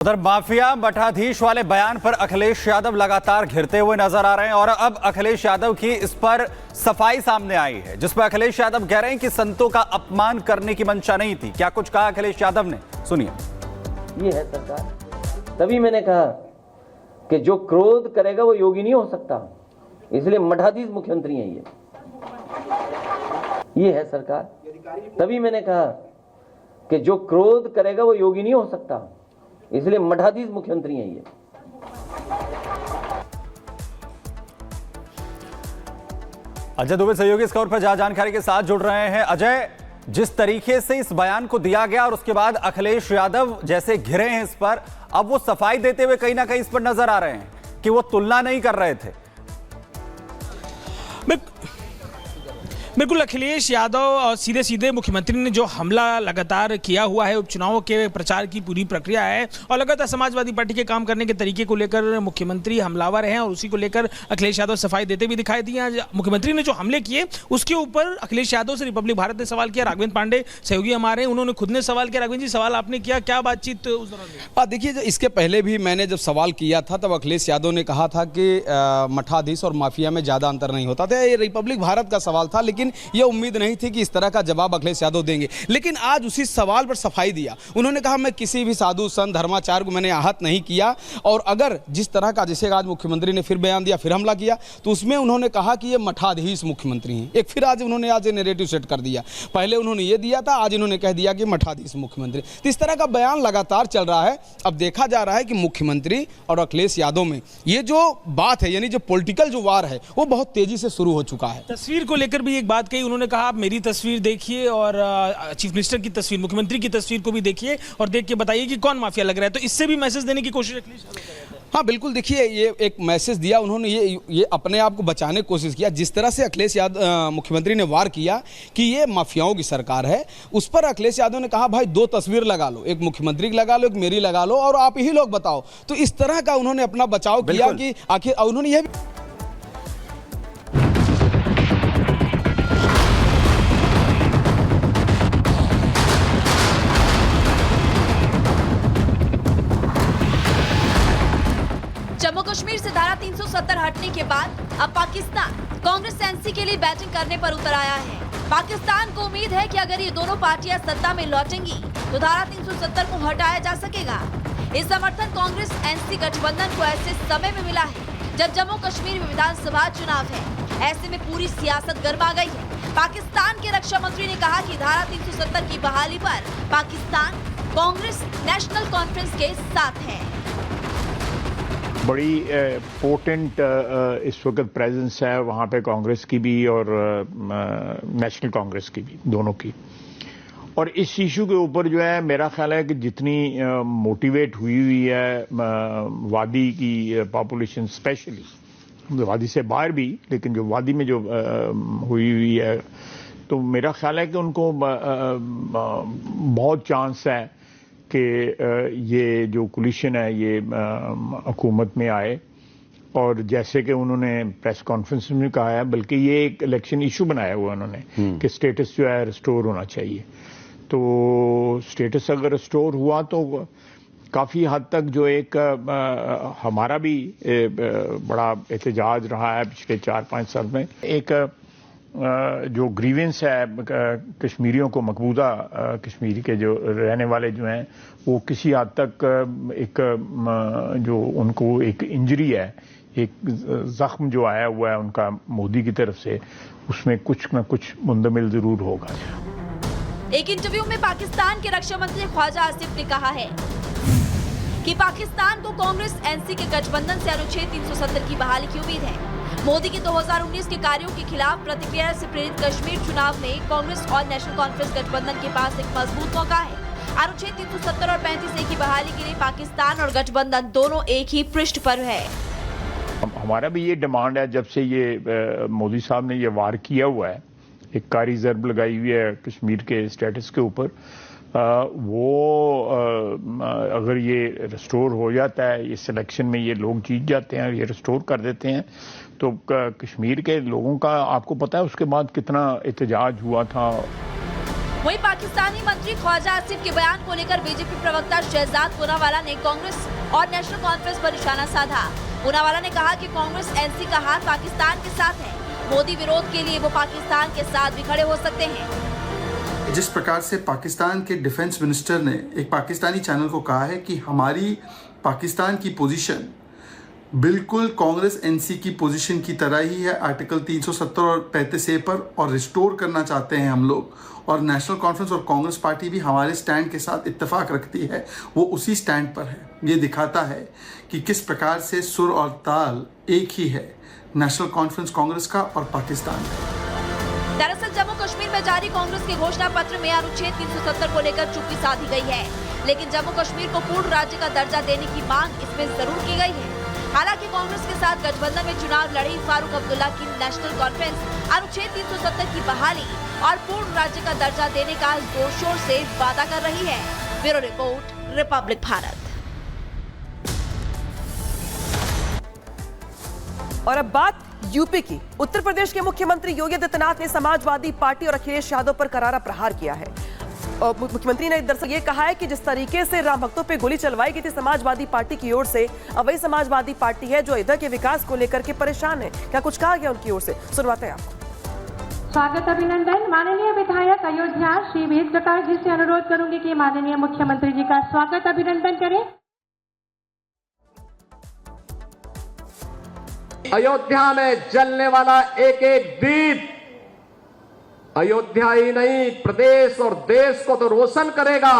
उधर माफिया मठाधीश वाले बयान पर अखिलेश यादव लगातार घिरते हुए नजर आ रहे हैं और अब अखिलेश यादव की इस पर सफाई सामने आई है, जिसपर अखिलेश यादव कह रहे हैं कि संतों का अपमान करने की मंशा नहीं थी। क्या कुछ कहा अखिलेश यादव ने, सुनिए। ये है सरकार, तभी मैंने कहा कि जो क्रोध करेगा वो योगी नहीं हो सकता, इसलिए मठाधीश मुख्यमंत्री हैं ये है सरकार, तभी मैंने कहा कि जो क्रोध करेगा वो योगी नहीं हो सकता, इसलिए मठाधीश मुख्यमंत्री हैं ये। अजय दुबे सहयोगी इस खबर पर ज्यादा जानकारी के साथ जुड़ रहे हैं। अजय, जिस तरीके से इस बयान को दिया गया और उसके बाद अखिलेश यादव जैसे घिरे हैं इस पर, अब वो सफाई देते हुए कहीं ना कहीं इस पर नजर आ रहे हैं कि वो तुलना नहीं कर रहे थे। बिल्कुल, अखिलेश यादव और सीधे सीधे मुख्यमंत्री ने जो हमला लगातार किया हुआ है उपचुनावों के प्रचार की पूरी प्रक्रिया है और लगातार समाजवादी पार्टी के काम करने के तरीके को लेकर मुख्यमंत्री हमलावर हैं और उसी को लेकर अखिलेश यादव सफाई देते भी दिखाई दिए। आज मुख्यमंत्री ने जो हमले किए उसके ऊपर अखिलेश यादव से रिपब्लिक भारत ने सवाल किया, राघवेंद्र पांडे सहयोगी हमारे उन्होंने खुद ने सवाल किया। राघवेंद्र जी, सवाल आपने किया, क्या बातचीत उस दौरान? देखिए, इसके पहले भी मैंने जब सवाल किया था तब अखिलेश यादव ने कहा था कि मठाधीश और माफिया में ज़्यादा अंतर नहीं होता था। ये रिपब्लिक भारत का सवाल था, लेकिन ये उम्मीद नहीं थी कि इस तरह का जवाब अखिलेश यादव देंगे। लेकिन आज उसी सवाल पर सफाई दिया। उन्होंने कहा, मैं किसी भी साधु संत धर्माचार्य को मैंने आहत नहीं किया, और अगर जिस तरह का, जैसे आज मुख्यमंत्री ने फिर बयान दिया, फिर हमला किया, तो उसमें उन्होंने कहा कि ये मठाधीश मुख्यमंत्री हैं। एक फिर आज उन्होंने आज नैरेटिव सेट कर दिया। पहले उन्होंने ये दिया था, आज इन्होंने कह दिया कि मठाधीश मुख्यमंत्री। तो इस तरह का बयान लगातार चल रहा है। अब देखा जा रहा है कि मुख्यमंत्री और अखिलेश यादव में ये जो बात है, यानी जो पॉलिटिकल जो वार है, वो बहुत तेजी से शुरू हो चुका है। तस्वीर को लेकर भी एक बात कही, उन्होंने कहा आप मेरी तस्वीर देखिए और चीफ मिनिस्टर की तस्वीर, मुख्यमंत्री की तस्वीर को भी देखिए और देख के बताइए कि कौन माफिया लग रहा है। तो इससे भी मैसेज देने की कोशिश अखिलेश यादव कर रहे थे। हाँ बिल्कुल, देखिए, ये एक मैसेज दिया उन्होंने, ये अपने आप को बचाने की कोशिश किया। जिस तरह से अखिलेश यादव मुख्यमंत्री ने वार किया कि ये माफियाओं की सरकार है, उस पर अखिलेश यादव ने कहा, भाई दो तस्वीर लगा लो, एक मुख्यमंत्री की लगा लो, एक मेरी लगा लो, और आप ही लोग बताओ। तो इस तरह का उन्होंने अपना बचाव किया कि आखिर उन्होंने यह जम्मू कश्मीर से धारा 370 हटने के बाद अब पाकिस्तान कांग्रेस एनसी के लिए बैटिंग करने पर उतर आया है। पाकिस्तान को उम्मीद है कि अगर ये दोनों पार्टियां सत्ता में लौटेंगी तो धारा 370 को हटाया जा सकेगा। इस समर्थन कांग्रेस एनसी गठबंधन को ऐसे समय में मिला है जब जम्मू कश्मीर में विधानसभा चुनाव है। ऐसे में पूरी सियासत गर्मा गई है। पाकिस्तान के रक्षा मंत्री ने कहा कि धारा 370 की बहाली पर पाकिस्तान कांग्रेस नेशनल कॉन्फ्रेंस के साथ है। बड़ी पोटेंट इस वक्त प्रेजेंस है वहाँ पे कांग्रेस की भी और नेशनल कांग्रेस की भी, दोनों की। और इस इशू के ऊपर जो है, मेरा ख्याल है कि जितनी मोटिवेट हुई है वादी की पॉपुलेशन, स्पेशली वादी से बाहर भी, लेकिन जो वादी में जो हुई है, तो मेरा ख्याल है कि उनको बहुत चांस है कि ये जो कोलिशन है ये हुकूमत में आए। और जैसे कि उन्होंने प्रेस कॉन्फ्रेंस में कहा है, बल्कि ये एक इलेक्शन इशू बनाया हुआ उन्होंने कि स्टेटस जो है रिस्टोर होना चाहिए। तो स्टेटस अगर रिस्टोर हुआ तो काफ़ी हद तक जो एक हमारा भी बड़ा एहतजाज रहा है पिछले 4-5 साल में, एक जो ग्रीवेंस है कश्मीरियों को, मकबूजा कश्मीर के जो रहने वाले जो हैं, वो किसी हद तक एक जो उनको एक इंजरी है, एक जख्म जो आया हुआ है उनका मोदी की तरफ से, उसमें कुछ न कुछ मुंदमिल जरूर होगा। एक इंटरव्यू में पाकिस्तान के रक्षा मंत्री ख्वाजा आसिफ ने कहा है कि पाकिस्तान को कांग्रेस एनसी के गठबंधन से अनुच्छेद 370 की बहाली की उम्मीद है। मोदी के 2019 के कार्यों के खिलाफ प्रतिक्रिया से प्रेरित कश्मीर चुनाव में कांग्रेस और नेशनल कॉन्फ्रेंस गठबंधन के पास एक मजबूत मौका है। अनुच्छेद 370 और 35A की बहाली के लिए पाकिस्तान और गठबंधन दोनों एक ही पृष्ठ पर है। हमारा भी ये डिमांड है, जब से ये मोदी साहब ने ये वार किया हुआ है, एक कारी ज़र्ब लगाई हुई है कश्मीर के स्टेटस के ऊपर, अगर ये रिस्टोर हो जाता है, इस इलेक्शन में ये लोग जीत जाते हैं, ये रिस्टोर कर देते हैं, तो कश्मीर के लोगों का आपको पता है उसके बाद कितना एहतजाज हुआ था। वहीं पाकिस्तानी मंत्री ख्वाजा आसिफ के बयान को लेकर बीजेपी प्रवक्ता शहजाद पूनावाला ने कांग्रेस और नेशनल कॉन्फ्रेंस पर निशाना साधा। पूनावाला ने कहा कि कांग्रेस एनसी का हाथ पाकिस्तान के साथ है, मोदी विरोध के लिए वो पाकिस्तान के साथ भी खड़े हो सकते हैं। जिस प्रकार से पाकिस्तान के डिफेंस मिनिस्टर ने एक पाकिस्तानी चैनल को कहा है कि हमारी पाकिस्तान की पोजीशन बिल्कुल कांग्रेस एनसी की पोजीशन की तरह ही है, आर्टिकल 370 और 35A पर, और रिस्टोर करना चाहते हैं हम लोग, और नेशनल कॉन्फ्रेंस और कांग्रेस पार्टी भी हमारे स्टैंड के साथ इत्तेफाक रखती है, वो उसी स्टैंड पर है। ये दिखाता है कि किस प्रकार से सुर और ताल एक ही है, नेशनल कॉन्फ्रेंस कांग्रेस का और पाकिस्तान का। दरअसल जम्मू कश्मीर में जारी कांग्रेस के घोषणा पत्र में अनुच्छेद 370 को लेकर चुप्पी साधी गई है, लेकिन जम्मू कश्मीर को पूर्ण राज्य का दर्जा देने की मांग इसमें जरूर की गई है। हालांकि कांग्रेस के साथ गठबंधन में चुनाव लड़ी फारूक अब्दुल्ला की नेशनल कॉन्फ्रेंस अनुच्छेद 370 की बहाली और पूर्ण राज्य का दर्जा देने का जोर शोर से वादा कर रही है। Bureau report, Republic Bharat. और अब बात यूपी की। उत्तर प्रदेश के मुख्यमंत्री योगी आदित्यनाथ ने समाजवादी पार्टी और अखिलेश यादव पर करारा प्रहार किया है। और मुख्यमंत्री ने दरअसल ये कहा है कि जिस तरीके से राम भक्तों पे गोली चलवाई गई थी समाजवादी पार्टी की ओर से, अब वही समाजवादी पार्टी है जो इधर के विकास को लेकर के परेशान है। क्या कुछ कहा गया उनकी ओर से, सुनवाते हैं आपको। स्वागत अभिनंदन। माननीय विधायक अयोध्या श्री वेद प्रकाश जी से अनुरोध करूंगी कि माननीय मुख्यमंत्री जी का स्वागत अभिनंदन करें। अयोध्या में जलने वाला एक एक दीप अयोध्या ही नहीं, प्रदेश और देश को तो रोशन करेगा,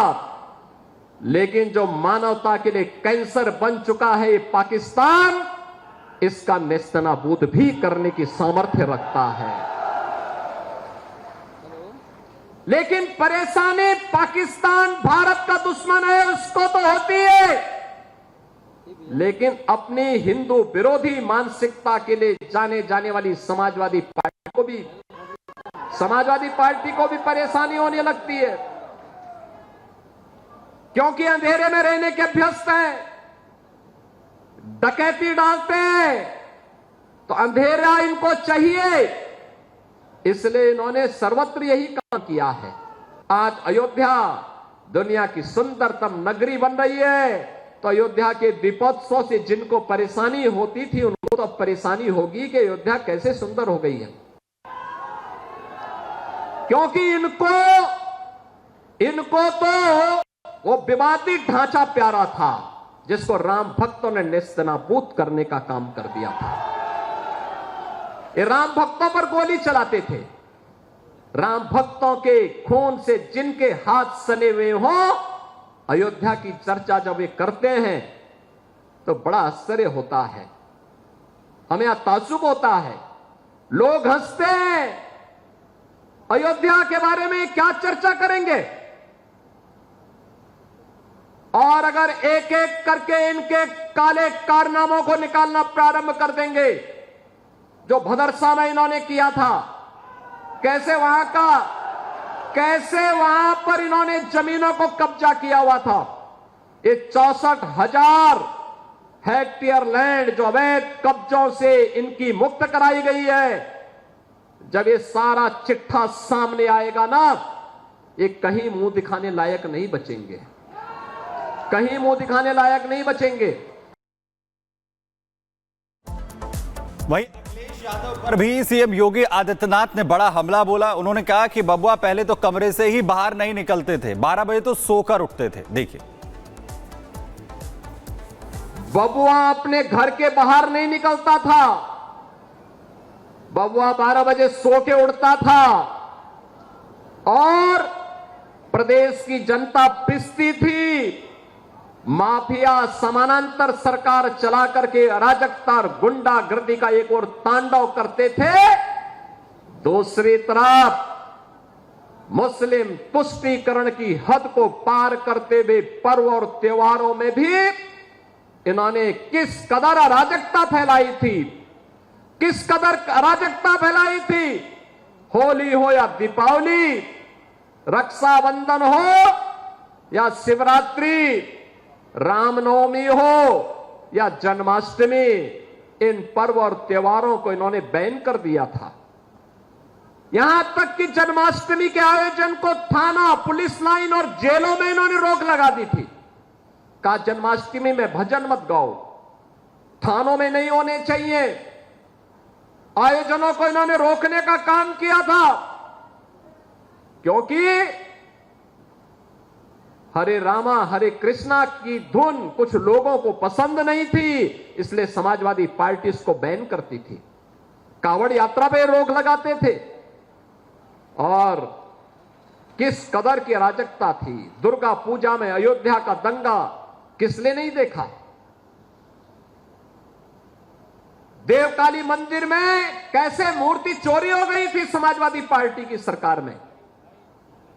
लेकिन जो मानवता के लिए कैंसर बन चुका है ये पाकिस्तान, इसका नेस्तनाबूद भी करने की सामर्थ्य रखता है। लेकिन परेशानी पाकिस्तान भारत का दुश्मन है उसको तो होती है, लेकिन अपनी हिंदू विरोधी मानसिकता के लिए जाने जाने वाली समाजवादी पार्टी को भी परेशानी होने लगती है, क्योंकि अंधेरे में रहने के अभ्यस्त हैं, डकैती डालते हैं, तो अंधेरा इनको चाहिए, इसलिए इन्होंने सर्वत्र यही काम किया है। आज अयोध्या दुनिया की सुंदरतम नगरी बन रही है, तो अयोध्या के दीपोत्सव से जिनको परेशानी होती थी उनको तो परेशानी होगी कि अयोध्या कैसे सुंदर हो गई है, क्योंकि इनको तो वो विवादित ढांचा प्यारा था जिसको राम भक्तों ने नेस्तनाबूद करने का काम कर दिया था। ये राम भक्तों पर गोली चलाते थे, राम भक्तों के खून से जिनके हाथ सने हुए हों, अयोध्या की चर्चा जब वे करते हैं तो बड़ा आश्चर्य होता है, हमें ताज्जुब होता है, लोग हंसते हैं। अयोध्या के बारे में क्या चर्चा करेंगे? और अगर एक एक करके इनके काले कारनामों को निकालना प्रारंभ कर देंगे, जो भदरसा में इन्होंने किया था, कैसे वहां पर इन्होंने जमीनों को कब्जा किया हुआ था, ये 64,000 हेक्टेयर लैंड जो अवैध कब्जों से इनकी मुक्त कराई गई है, जब ये सारा चिट्ठा सामने आएगा ना, ये कहीं मुंह दिखाने लायक नहीं बचेंगे, कहीं मुंह दिखाने लायक नहीं बचेंगे। वहीं अखिलेश यादव पर भी सीएम योगी आदित्यनाथ ने बड़ा हमला बोला। उन्होंने कहा कि बबुआ पहले तो कमरे से ही बाहर नहीं निकलते थे, 12 बजे तो सोकर उठते थे। देखिए, बबुआ अपने घर के बाहर नहीं निकलता था, बबुआ 12 बजे सो के उठता था और प्रदेश की जनता पिसती थी। माफिया समानांतर सरकार चला करके अराजकता और गुंडागर्दी का एक और तांडव करते थे, दूसरी तरफ मुस्लिम तुष्टीकरण की हद को पार करते हुए पर्व और त्योहारों में भी इन्होंने किस कदर अराजकता फैलाई थी, किस कदर अराजकता फैलाई थी। होली हो या दीपावली, रक्षाबंधन हो या शिवरात्रि, रामनवमी हो या जन्माष्टमी, इन पर्व और त्योहारों को इन्होंने बैन कर दिया था। यहां तक कि जन्माष्टमी के आयोजन को थाना, पुलिस लाइन और जेलों में इन्होंने रोक लगा दी थी। कहा जन्माष्टमी में भजन मत गाओ, थानों में नहीं होने चाहिए। आयोजनों को इन्होंने रोकने का काम किया था, क्योंकि हरे रामा हरे कृष्णा की धुन कुछ लोगों को पसंद नहीं थी, इसलिए समाजवादी पार्टी इसको बैन करती थी। कांवड़ यात्रा पे रोक लगाते थे। और किस कदर की अराजकता थी। दुर्गा पूजा में अयोध्या का दंगा किसने नहीं देखा। देवकाली मंदिर में कैसे मूर्ति चोरी हो गई थी समाजवादी पार्टी की सरकार में।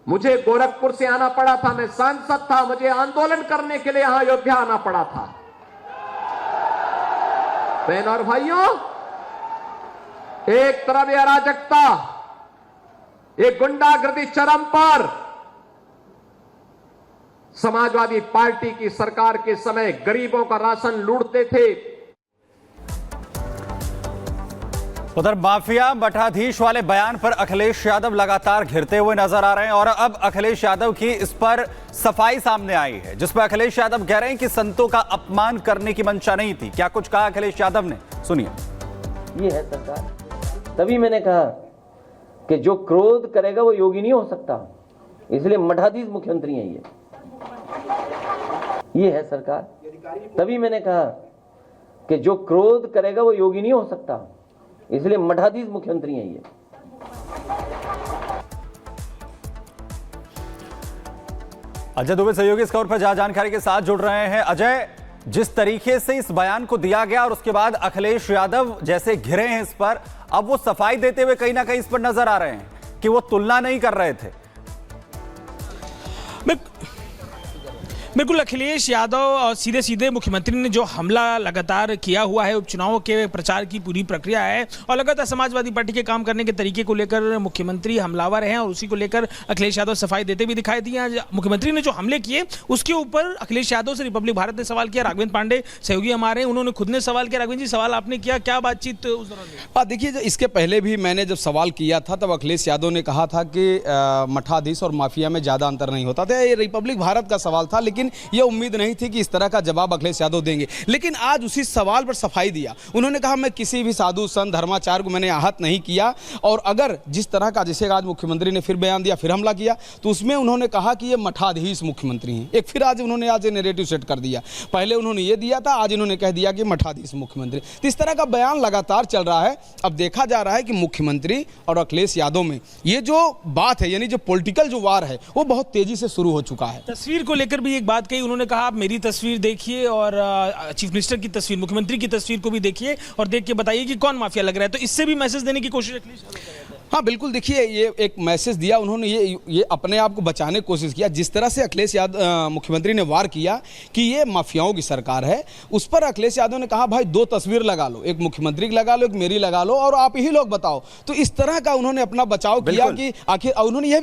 मुझे गोरखपुर से आना पड़ा था, मैं सांसद था, मुझे आंदोलन करने के लिए यहां अयोध्या आना पड़ा था। बहन और भाइयों, एक तरफ यह अराजकता, एक गुंडागर्दी चरम पर। समाजवादी पार्टी की सरकार के समय गरीबों का राशन लूटते थे। उधर माफिया मठाधीश वाले बयान पर अखिलेश यादव लगातार घिरते हुए नजर आ रहे हैं और अब अखिलेश यादव की इस पर सफाई सामने आई है, जिस पर अखिलेश यादव कह रहे हैं कि संतों का अपमान करने की मंशा नहीं थी। क्या कुछ कहा अखिलेश यादव ने, सुनिए। ये है सरकार। तभी मैंने कहा कि जो क्रोध करेगा वो योगी नहीं हो सकता, इसलिए मठाधीश मुख्यमंत्री हैं ये है सरकार। तभी मैंने कहा कि जो क्रोध करेगा वो योगी नहीं हो सकता, इसलिए मठाधीश मुख्यमंत्री हैं ये। अजय दुबे सहयोगी इस खबर पर ज्यादा जानकारी के साथ जुड़ रहे हैं। अजय, जिस तरीके से इस बयान को दिया गया और उसके बाद अखिलेश यादव जैसे घिरे हैं इस पर, अब वो सफाई देते हुए कहीं ना कहीं इस पर नजर आ रहे हैं कि वो तुलना नहीं कर रहे थे। बिल्कुल अखिलेश यादव और सीधे सीधे मुख्यमंत्री ने जो हमला लगातार किया हुआ है उपचुनाव के प्रचार की पूरी प्रक्रिया है और लगातार समाजवादी पार्टी के काम करने के तरीके को लेकर मुख्यमंत्री हमलावर हैं और उसी को लेकर अखिलेश यादव सफाई देते भी दिखाई दिए। मुख्यमंत्री ने जो हमले किए उसके ऊपर अखिलेश यादव से रिपब्लिक भारत ने सवाल किया। राघवेंद्र पांडे सहयोगी हमारे हैं, उन्होंने खुद ने सवाल किया। राघवेंद्र जी, सवाल आपने किया, क्या बातचीत उस दौरान? देखिए, इसके पहले भी मैंने जब सवाल किया था तब अखिलेश यादव ने कहा था कि मठाधीश और माफिया में ज़्यादा अंतर नहीं होता था। ये रिपब्लिक भारत का सवाल था, लेकिन ये उम्मीद नहीं थी कि इस तरह का जवाब अखिलेश यादव देंगे। लेकिन आज उसी सवाल पर सफाई दिया। उन्होंने कहा मैं किसी भी साधु संत धर्माचार्य को मैंने आहत नहीं किया, और अगर जिस तरह का, जैसे आज मुख्यमंत्री ने फिर बयान दिया, फिर हमला किया, तो उसमें उन्होंने कहा कि ये मठाधीश मुख्यमंत्री हैं। एक फिर आज उन्होंने नैरेटिव सेट कर दिया। पहले उन्होंने ये दिया था, आज इन्होंने कह दिया कि मठाधीश मुख्यमंत्री। तो इस तरह का बयान लगातार चल रहा है। अब देखा जा रहा है कि मुख्यमंत्री और अखिलेश यादव में ये जो बात है, यानी जो पॉलिटिकल जो वार है, वो बहुत तेजी से शुरू हो चुका है। तस्वीर को लेकर भी एक बात कही, उन्होंने कहा आप मेरी तस्वीर देखिए और चीफ मिनिस्टर की तस्वीर, मुख्यमंत्री की तस्वीर को भी देखिए और देख के बताइए कि कौन माफिया लग रहा है। तो इससे भी मैसेज देने की कोशिश अखिलेश यादव कर रहे थे। हाँ बिल्कुल, देखिए ये एक मैसेज दिया उन्होंने, ये अपने आप को बचाने की कोशिश किया। जिस तरह से अखिलेश यादव मुख्यमंत्री ने वार किया कि ये माफियाओं की सरकार है, उस पर अखिलेश यादव ने कहा भाई दो तस्वीर लगा लो, एक मुख्यमंत्री की लगा लो, एक मेरी लगा लो और आप ही लोग बताओ। तो इस तरह का उन्होंने अपना बचाव किया कि आखिर उन्होंने यह